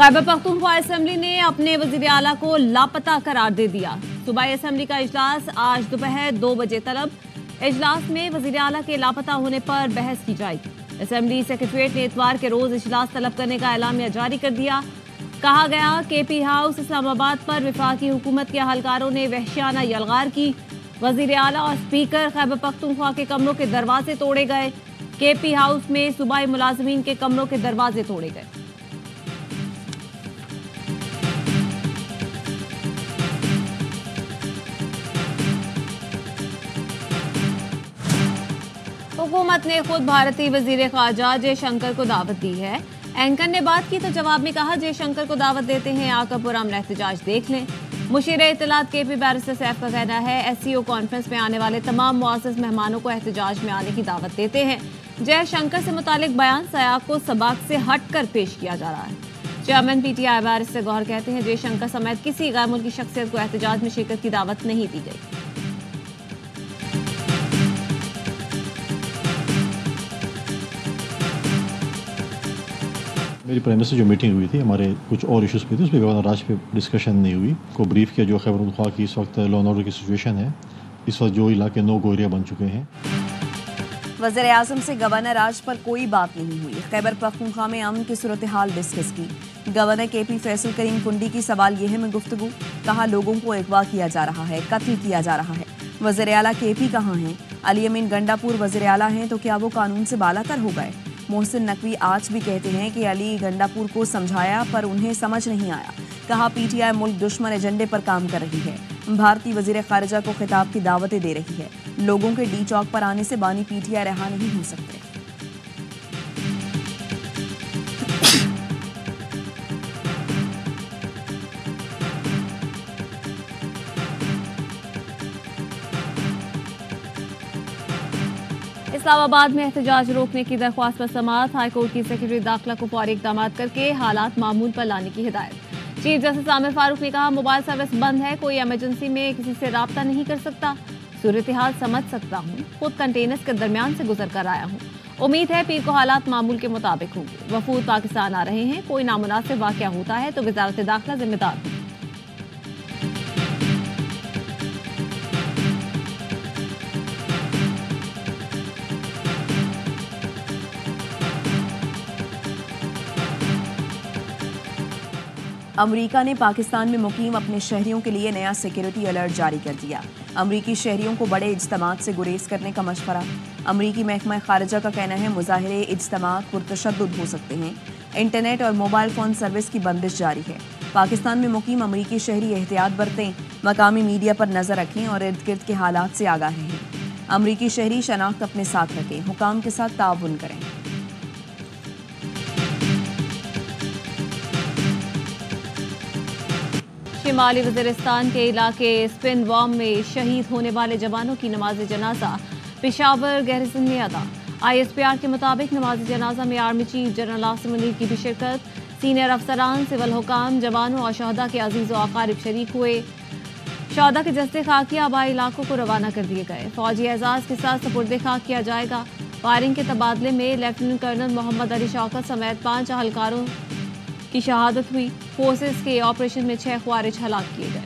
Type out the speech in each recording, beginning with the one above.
Khyber Pakhtunkhwa assembly ने अपने वजीर आला को लापता करार दे दिया। सूबाई असम्बली का इजलास आज दोपहर 2 बजे तलब। इजलास में वजीर आला के लापता होने पर बहस की जाएगी। असम्बली सेक्रेटरीट ने इतवार के रोज इजलास तलब करने का एलामिया जारी कर दिया। कहा गया केपी हाउस इस्लामाबाद पर वफाकी हुकूमत के अहलकारों ने वहशियाना यलगार की। वजीर आला और स्पीकर खैबर पख्तूनख्वा के कमरों के दरवाजे तोड़े गए। केपी हाउस में सूबाई मुलाजमीन के कमरों के दरवाजे तोड़े गए। हुकूमत ने खुद भारतीय वजीर ख़ारजा जयशंकर को दावत दी है। एंकर ने बात की तो जवाब में कहा जयशंकर को दावत देते हैं, आकर पुरअमन एहतजाज देख लें। मुशीर इत्तलात केपी बैरिस्टर सैफ का कहना है SCO कॉन्फ्रेंस में आने वाले तमाम मुअज़्ज़ज़ मेहमानों को एहतजाज में आने की दावत देते हैं। जयशंकर से मुतालिक बयान सयाक को सबक से हट कर पेश किया जा रहा है। चेयरमैन PTI बैरिस्टर गौहर कहते हैं जयशंकर समेत किसी गैर मुल्की शख्सियत को एहतजाज में शिरकत की दावत नहीं दी गई। मेरी प्राइम मिनिस्टर जो मीटिंग हुई थी, हमारे कुछ और इश्यूज़ पे थी, उस पर गवर्नर राज पे डिस्कशन नहीं हुई। को ब्रीफ किया जो खैबर पख्तूनख्वा की इस वक्त लॉ एंड ऑर्डर की सिचुएशन है। इस वक्त जो इलाके नो गो एरिया बन चुके हैं। वज़ीर आज़म से गवर्नर राज पर कोई बात नहीं हुई। खैबर पख्तूनख्वा में अमन की सूरत हाल डिस्कस की। गवर्नर KP फैसल करीम कुंडी की सवाल यह में गुफ्तगू। कहा लोगों को अगवा किया जा रहा है, कत्ल किया जा रहा है। वज़ीर आला KP कहाँ हैं? अली अमीन गंडापुर वज़ीर आला हैं तो क्या वो कानून से बालातर हो गए? मोहसिन नकवी आज भी कहते हैं कि अली गंडापुर को समझाया पर उन्हें समझ नहीं आया। कहा PTI मुल्क दुश्मन एजेंडे पर काम कर रही है। भारतीय वजीर खारजा को खिताब की दावतें दे रही है। लोगों के D चौक पर आने से बानी PTI रहा नहीं हो सकते। इस्लामाबाद में एहतजाज रोकने की दरख्वास्त पर समाअत। हाईकोर्ट की सेक्रेटरी दाखिला को फौरी इक़दाम करके हालात मामूल पर लाने की हिदायत। चीफ जस्टिस आमिर फारूक ने कहा मोबाइल सर्विस बंद है, कोई इमरजेंसी में किसी से राब्ता नहीं कर सकता। सूरत हाल समझ सकता हूँ, खुद कंटेनर्स के दरमियान से गुजर कर आया हूँ। उम्मीद है पीर को हालात मामूल के मुताबिक होंगे। वफूद पाकिस्तान आ रहे हैं, कोई नामुनासिब वाक़या होता है तो वज़ारत दाखिला जिम्मेदार है। अमरीका ने पाकिस्तान में मुकीम अपने शहरियों के लिए नया सिक्योरिटी अलर्ट जारी कर दिया। अमरीकी शहरियों को बड़े इज्तिमात से गुरेज करने का मशवरा। अमरीकी महकमा खारजा का कहना है मुजाहिरे इज्तिमात पुरतशद्दुद हो सकते हैं। इंटरनेट और मोबाइल फ़ोन सर्विस की बंदिश जारी है। पाकिस्तान में मुकीम अमरीकी शहरी एहतियात बरतें, मकामी मीडिया पर नज़र रखें और इर्द गिर्द के हालात से आगाह रहें। अमरीकी शहरी शनाख्त अपने साथ रखें, हुकाम के साथ ताउन करें। शिमाली वज़ीरिस्तान के इलाके स्पिन बॉम्ब में शहीद होने वाले जवानों की नमाज जनाजा पेशावर गैरिसन में अदा। ISPR के मुताबिक नमाज जनाजा में army chief general Asim Munir की भी शिरकत। सीनियर अफसरान, सिविल हुकाम, जवानों और शहदा के अजीज़ व अकारिब शरीक हुए। शहदा के जस्ते खाकी आबाई इलाकों को रवाना कर दिए गए। फौजी एजाज के साथ सपुर्दे खाक किया जाएगा। फायरिंग के तबादले में लेफ्टिनेंट कर्नल मोहम्मद अली शौकत समेत 5 अहलकारों की शहादत हुई। फोर्सेस के ऑपरेशन में 6 ख्वारिज हलाक किए गए।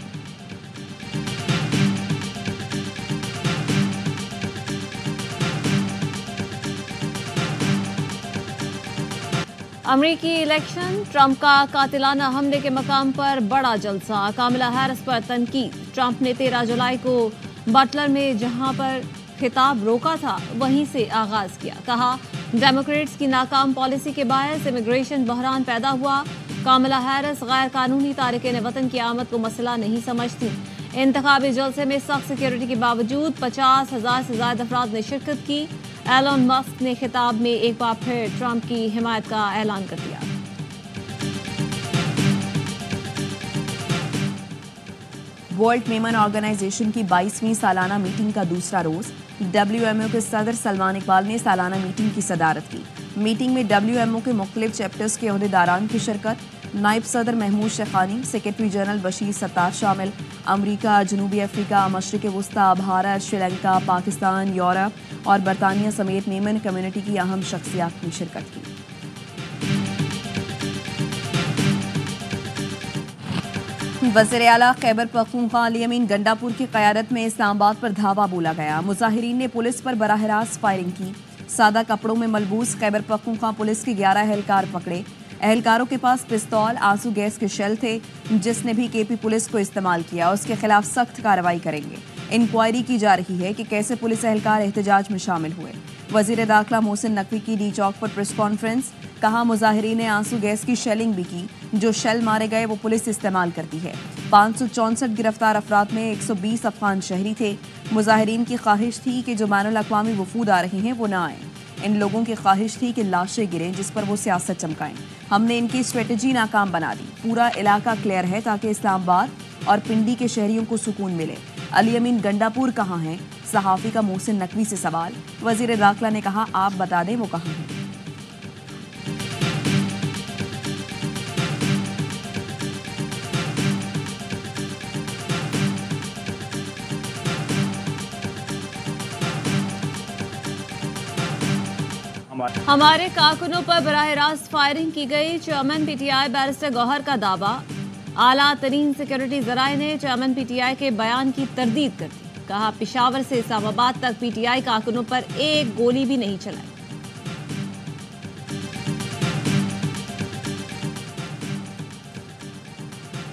अमरीकी इलेक्शन, ट्रंप का कातिलाना हमले के मकाम पर बड़ा जलसा। कामला हैरिस पर तनकीद। ट्रंप ने 13 जुलाई को बटलर में जहां पर खिताब रोका था वहीं से आगाज किया। कहा डेमोक्रेट्स की नाकाम पॉलिसी के बायस इमिग्रेशन बहरान पैदा हुआ। कामला हैरिस गैर कानूनी तारिकीन वतन की आमद को मसला नहीं समझती। इंतखाबी जलसे में सख्त सिक्योरिटी के बावजूद 50,000 से ज्यादा अफराद ने शिरकत की। एलन मस्क ने खिताब में एक बार फिर ट्रंप की हिमायत का ऐलान कर दिया। वर्ल्ड मेमन ऑर्गेनाइजेशन की 22वीं सालाना मीटिंग का दूसरा रोज। WMO के सदर सलमान इकबाल ने सालाना मीटिंग की सदारत की। मीटिंग में WMO के मुख्तलिफ चैप्टर्स के ओहदेदारान की शिरकत। नायब सदर महमूद शेखानी, सेक्रेटरी जनरल बशीर सत्तार शामिल। अमरीका, जनूबी अफ्रीका, मशरिक़ वस्ता, भारत, श्रीलंका, पाकिस्तान, यूरोप और बरतानिया समेत मेमन कम्युनिटी की अहम शख्सियात ने शिरकत की। वज़ीर आला खैबर पख्तूनख्वा अली अमीन गंडापुर की क़यादत में इस्लामाबाद पर धावा बोला गया। मुजाहिरीन ने पुलिस पर बराह रास्त फायरिंग की। सादा कपड़ों में मलबूस खैबर पख्तूनख्वा पुलिस के 11 एहलकार पकड़े। एहलकारों के पास पिस्तौल, आंसू गैस के शेल थे। जिसने भी केपी पुलिस को इस्तेमाल किया उसके खिलाफ सख्त कार्रवाई करेंगे। इंक्वायरी की जा रही है कि कैसे पुलिस एहलकार एहतजाज में शामिल हुए। वज़ीर दाखिला मोहसिन नकवी की डी चौक पर प्रेस कॉन्फ्रेंस। कहा मुजाहिरीन ने आंसू गैस की शेलिंग भी की। जो शेल मारे गए वो पुलिस इस्तेमाल करती है। 564 गिरफ्तार अफराद में 120 अफगान शहरी थे। मुजाहिरीन की ख्वाहिश थी कि जो बैनुल अक़वामी वफूद आ रहे हैं वो ना आए। इन लोगों की ख्वाहिश थी कि लाशें गिरें जिस पर वो सियासत चमकाएं। हमने इनकी स्ट्रेटजी नाकाम बना दी। पूरा इलाका क्लियर है ताकि इस्लामाबाद और पिंडी के शहरियों को सुकून मिले। अली अमीन गंडापुर कहाँ हैं? सहाफ़ी का मोहसिन नकवी से सवाल। वज़ीर दाखिला ने कहा आप बता दें वो कहाँ हैं। हमारे कारकुनों पर बराह रास्त फायरिंग की गई। चेयरमैन पीटीआई बैरिस्टर गौहर का दावा। आला तरीन सिक्योरिटी जराये ने चेयरमैन पीटीआई के बयान की तरदीद कर दी। कहा पेशावर से इस्लामाबाद तक पीटीआई कारकुनों पर एक गोली भी नहीं चलाई।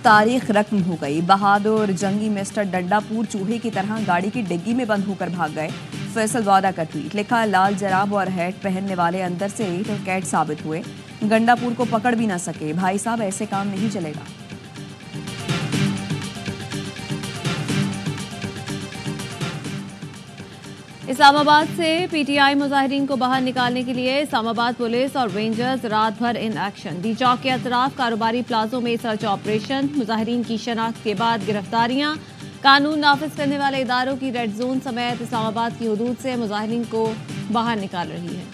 तारीख रकम हो गई। बहादुर जंगी मिस्टर डंडापुर चूहे की तरह गाड़ी की डिग्गी में बंद होकर भाग गए। फैसल वादा का ट्वीट लिखा। लाल जराब और हैट पहनने वाले अंदर से रेट और कैट साबित हुए। गंडापुर को पकड़ भी ना सके। भाई साहब ऐसे काम नहीं चलेगा। इस्लामाबाद से पीटीआई मुजाहिरीन को बाहर निकालने के लिए इस्लामाबाद पुलिस और रेंजर्स रात भर इन एक्शन। डी चौक के अतराफ कारोबारी प्लाजों में सर्च ऑपरेशन। मुजाहिरीन की शनाख्त के बाद गिरफ्तारियां। कानून नाफिज करने वाले इदारों की रेड जोन समेत इस्लामाबाद की हदूद से मुजाहिरीन को बाहर निकाल रही है।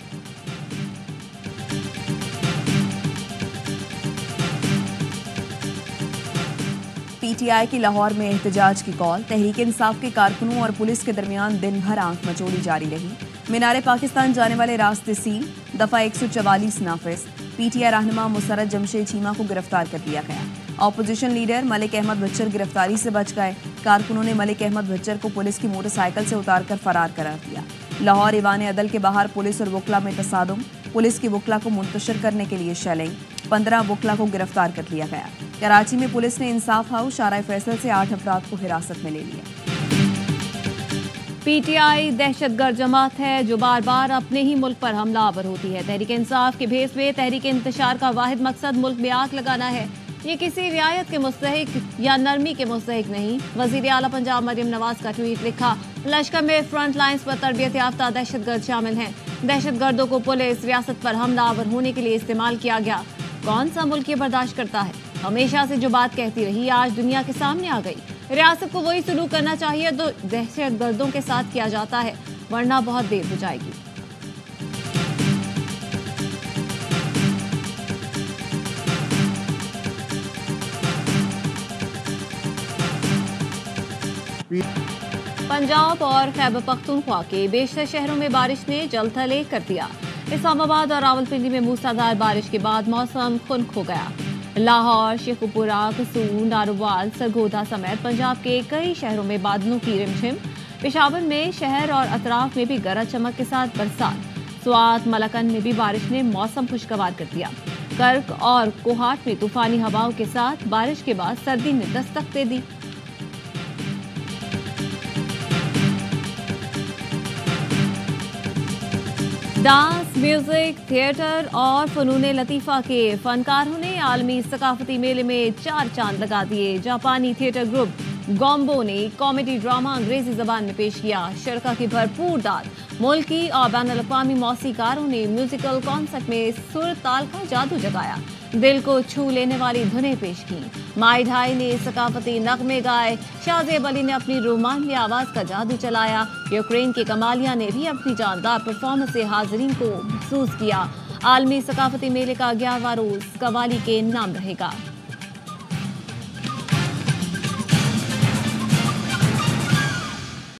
पीटीआई की लाहौर में एहतजाज की कॉल। तहरीक इंसाफ के कारकुनों और पुलिस के दरमियान दिन भर आंख मचोड़ी जारी रही। मीनारे पाकिस्तान जाने वाले रास्ते सील। दफा 144 नाफिज। पीटीआई रहनुमा मुसरत जमशेद चीमा को गिरफ्तार कर लिया गया। ऑपोजिशन लीडर मलिक अहमद बच्चर गिरफ्तारी से बच गए। कारकुनों ने मलिक अहमद बच्चर को पुलिस की मोटरसाइकिल से उतारकर फरार करार दिया। लाहौर ईवान अदल के बाहर पुलिस और वकला में तसादुम। पुलिस की वकला को मुंतशिर करने के लिए शेलिंग। 15 वकला को गिरफ्तार कर लिया गया। कराची में पुलिस ने इंसाफ हाउस शारा फैसल से 8 अफराद को हिरासत में ले लिया। पीटीआई दहशतगर्द जमात है जो बार बार अपने ही मुल्क पर हमलावर होती है। तहरीक इंसाफ के भेस में तहरीक इंतशार का वाहिद मकसद मुल्क में आग लगाना है। ये किसी रियायत के मुस्तहिक या नरमी के मुस्तहिक नहीं। वजीर आला पंजाब मरियम नवाज का ट्वीट लिखा। लश्कर में फ्रंट लाइन्स पर तरबियत याफ्ता दहशतगर्द शामिल हैं। दहशतगर्दों को पुलिस रियासत पर हमलावर होने के लिए इस्तेमाल किया गया। कौन सा मुल्क ये बर्दाश्त करता है? हमेशा से जो बात कहती रही आज दुनिया के सामने आ गई। रियासत को वही सलूक करना चाहिए तो दहशतगर्दों के साथ किया जाता है, वरना बहुत देर हो जाएगी। पंजाब और खैबर पख्तूनख्वा के बेशतर शहरों में बारिश ने जलथले कर दिया। इस्लामाबाद और रावलपिंडी में मूसलाधार बारिश के बाद मौसम खुनक हो गया। लाहौर, शेखुपुरा, कसूर, नारोवाल, सरगोधा समेत पंजाब के कई शहरों में बादलों की रिमझिम। पेशावर में शहर और अतराफ में भी गरज चमक के साथ बरसात। स्वात, मलकन में भी बारिश ने मौसम खुशगवार कर दिया। कर्क और कोहाट में तूफानी हवाओं के साथ बारिश के बाद सर्दी ने दस्तक दे दी। डांस, म्यूजिक, थिएटर और फनून लतीफ़ा के फनकारों ने आलमी सकाफती मेले में 4 चांद लगा दिए। जापानी थिएटर ग्रुप गॉम्बो ने कॉमेडी ड्रामा अंग्रेजी जबान में पेश किया। शरका की भरपूर दाद। मुल्की और बैनुल अक़वामी मौसीकारों ने म्यूजिकल कॉन्सर्ट में सुर ताल का जादू जगाया। दिल को छू लेने वाली धुनें पेश की। माई ढाई ने सकाफती नगमे गाए। शाहजेब अली ने अपनी रोमांचक आवाज का जादू चलाया। यूक्रेन की कमालिया ने भी अपनी जानदार परफॉर्मेंस से हाज़रीन को महसूस किया। आलमी सकाफती मेले का 11वां रोज कवाली के नाम रहेगा।